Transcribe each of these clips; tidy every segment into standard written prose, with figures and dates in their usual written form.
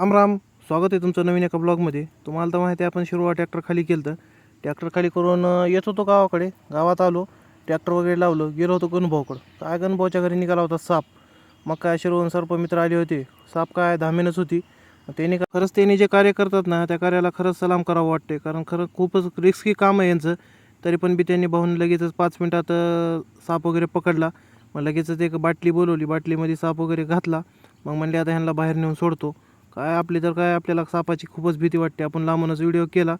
राम राम. स्वागत आहे तुमचं नवीन एका ब्लॉगमध्ये. तुम्हाला तर माहिती आहे आपण शिरवा ट्रॅक्टर खाली केलं तर ट्रॅक्टर खाली करून येत होतो गावाकडे. गावात आलो, ट्रॅक्टर वगैरे लावलं, गेलो होतो गणभाऊकडं. काय गणभाऊच्या घरी निघाला होता साप. मग काय शिरवून सर्पमित्र आले होते. साप काय धामीनच होती. त्यांनी खरंच त्यांनी जे कार्य करतात ना त्या कार्याला खरंच सलाम करावं वाटते, कारण खरं खूपच रिस्की काम आहे यांचं. तरी पण बी त्यांनी भाऊन लगेचच 5 मिनिटात साप वगैरे पकडला. मग लगेचच एक बाटली बोलवली, बाटलीमध्ये साप वगैरे घातला. मग म्हणले आता ह्यांना बाहेर नेऊन सोडतो. काय आपली तर काय आपल्याला सापाची खूपच भीती वाटते. आपण लांबूनच व्हिडिओ केला.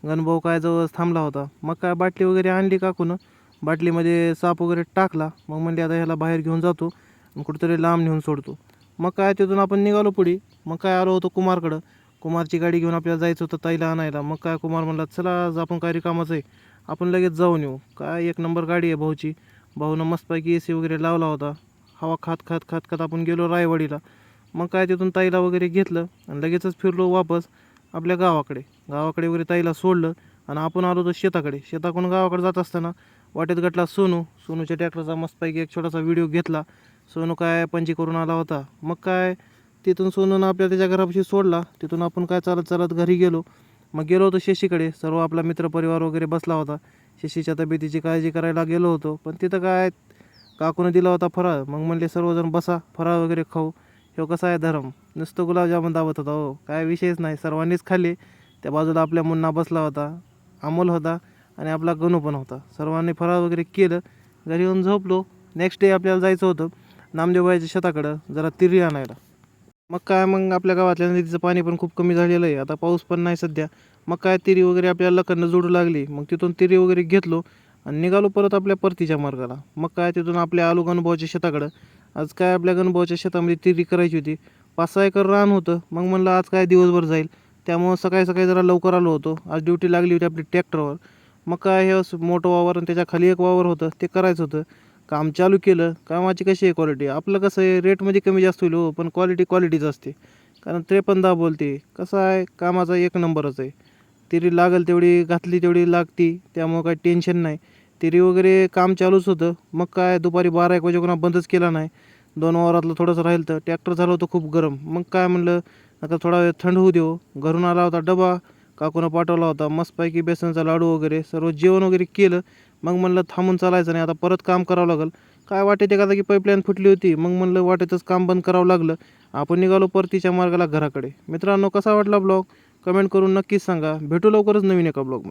गणभाऊ काय जवळच थांबला होता. मग काय बाटली वगैरे आणली काकून, बाटलीमध्ये साप वगैरे टाकला. मग म्हणले आता ह्याला बाहेर घेऊन जातो, कुठेतरी लांब नेऊन सोडतो. मग काय तिथून आपण निघालो पुढे. मग काय आलो होतो कुमारकडं. कुमारची गाडी घेऊन आपल्याला जायचं होतं ताईला आणायला. मग काय कुमार म्हणला चला आज आपण काय रिकामच आहे, आपण लगेच जाऊन येऊ. काय एक नंबर गाडी आहे भाऊची. भाऊनं मस्तपैकी AC वगैरे लावला होता. हवा खात खात खात खात आपण गेलो रायवाडीला. मग काय तिथून ताईला वगैरे घेतलं आणि लगेचच फिरलो वापस आपल्या गावाकडे. गावाकडे वगैरे ताईला सोडलं आणि आपण आलो होतो शेताकडे. शेताकडून गावाकडे जात असताना वाटेत गटला सोनूच्या ट्रॅक्टरचा मस्तपैकी एक छोटासा व्हिडिओ घेतला. सोनू काय पंची करून आला होता. मग काय तिथून सोनूनं आपल्या त्याच्या घरापाशी सोडला. तिथून आपण काय चालत चालत घरी गेलो. मग गेलो होतो शशीकडे. सर्व आपला मित्रपरिवार वगैरे बसला होता. शशीच्या तब्येतीची काळजी करायला गेलो होतो. पण तिथं काय काकूनं दिला होता फराळ. मग म्हणले सर्वजण बसा फराळ वगैरे खाऊ. ह्यो कसा आहे धरम, नुसतं गुलाबजामुन दावत होता हो, काय विषयच नाही. सर्वांनीच खाल्ले. त्या बाजूला आपल्या मुन्ना बसला होता, अमोल होता आणि आपला गणू पण होता. सर्वांनी फराळ वगैरे केलं. घरी येऊन झोपलो. नेक्स्ट डे आपल्याला जायचं होतं नामदेवबाईच्या शेताकडं जरा तिरी आणायला. मग आपल्या गावातल्या नदीचं पाणी पण खूप कमी झालेलं आहे. आता पाऊस पण नाही सध्या. मग काय तिरी वगैरे आपल्याला लकडनं जोडू लागली. मग तिथून तिरी वगैरे घेतलो आणि निघालो परत आपल्या परतीच्या मार्गाला. मग काय तिथून आपल्या आलो गणभाऊच्या शेताकडं. आज काय आपल्या गणभाऊच्या शेतामध्ये तिरी करायची होती. 5-6 एकर रान होतं. मग म्हणलं आज काय दिवसभर जाईल, त्यामुळं सकाळी सकाळी जरा लवकर आलो होतो. आज ड्युटी लागली होती आपली ट्रॅक्टरवर. मग काय हे मोठं वावर आणि त्याच्या खाली एक वावर होतं, ते करायचं होतं. काम चालू केलं. कामाची कशी आहे क्वालिटी, आपलं कसं आहे रेटमध्ये कमी जास्त होईल हो, पण क्वालिटीच असते. कारण 53 बोलते. कसं आहे कामाचा एक नंबरच आहे. तिरी लागेल तेवढी घातली तेवढी लागती, त्यामुळं काही टेन्शन नाही. तिरी वगैरे काम चालूच होतं. मग काय दुपारी 12-1 वाजेपर्यंत बंदच केला नाही. 2 वावरातलं थोडंसं राहिलं तर ट्रॅक्टर झालं होतं खूप गरम. मग काय म्हणलं आता थोडा वेळ थंड होऊ देऊ. घरून आला होता डबा, काकूनं पाठवला होता मस्तपैकी बेसनचा लाडू वगैरे सर्व जेवण वगैरे केलं. मग म्हणलं थांबून चालायचं नाही, आता परत काम करावं लागेल. काय वाटेत एखादा की पाईपलाईन फुटली होती. मग म्हणलं वाटेतच काम बंद करावं लागलं. आपण निघालो परतीच्या मार्गाला घराकडे. मित्रांनो कसा वाटला ब्लॉग कमेंट करून नक्कीच सांगा. भेटू लवकरच नवीन एका ब्लॉगमध्ये.